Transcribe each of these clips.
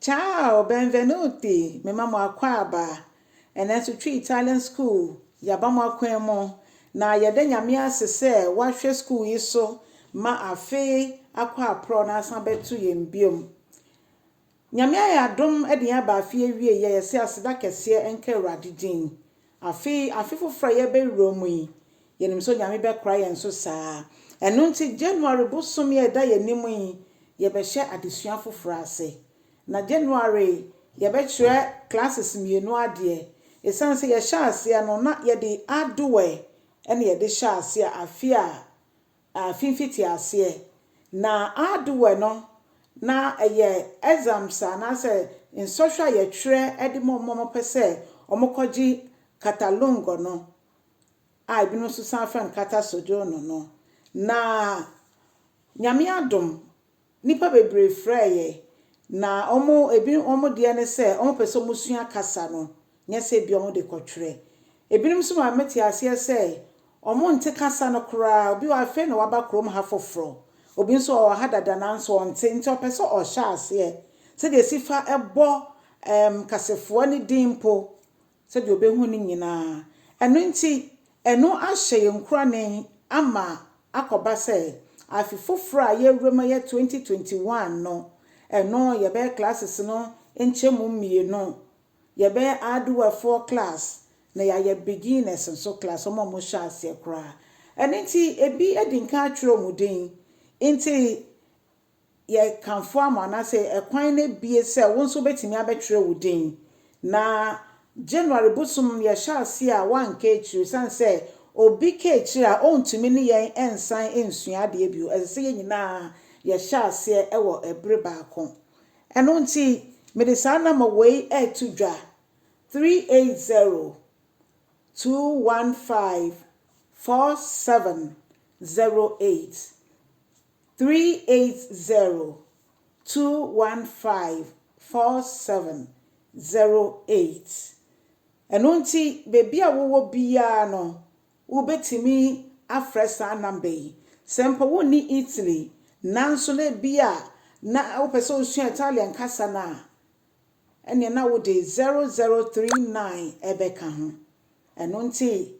Ciao, benvenuti. Me mamo akwaba. Enesu twi Italian school. Yabamo akwemo. Na yede nyame ase se wahwe school yi so ma afe akwa pro na asan betu yembiom. Nyame ayadom ede ya ba afe awie ye se aseda kese enka Awurade din. Afe foforo ye be romu yi. Yenim so nyame be kra yen so saa. Eno nti January bosom ye da yenim yi ye be hye adesua foforo ase. Na January ye be kire classes mienu ade. Esan se ye sha ase no na ye de adowe ene ye de sha ase afi a finfiti ase. Na adowe no na eye exams na se in social ye kire ede mo pese omokoji katalongo no a bi no so san fan kata sojourno no na nyame adom nipa bebre freye na omo de ne se omo pese musua kasa no nyese bi omo de kotwere ebinim so ma meti ase se omo nte kasa no kura obi wa fe na waba krom ha foforo obi nso o ha dada na nso onte nte opese o sha ase se de sifa ebo kasefo ne dimpo se de obehu ni nyina eno nti eno ahye yenkura ne ama akoba se afi foforo a ye wrema ye 2021 no eno ye be classes no enchemu mienu ye be aduwa 4 class na ye beginners so class mo sha ase kra enti ebi edinka atwero muden enti ye kanfo amana se ekwan na bie se won so betimi abetwere wuden na January busum ye sha ase a wanka etwere san se obi ka etwere a ontumi ne yen ensan ensua de bio ese ye nyina ye sha ase ewo ebre baako eno nti medisana ma wei etudwa 380 215 4708 380 215 4708 eno nti bebi a wo bia no wo betimi afresa number yi sempo wo ni Italy nanso le bia na wo pese osua Italian kasa na ene na wo de 0039 ebeka ho eno nti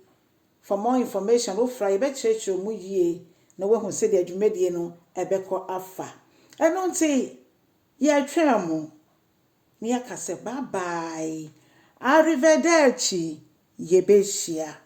for more information wo fra be church mu yie na wo hu se de adwumedie no ebeko afa eno nti ye twemo ni akase bye bye arrivederci yebeshia.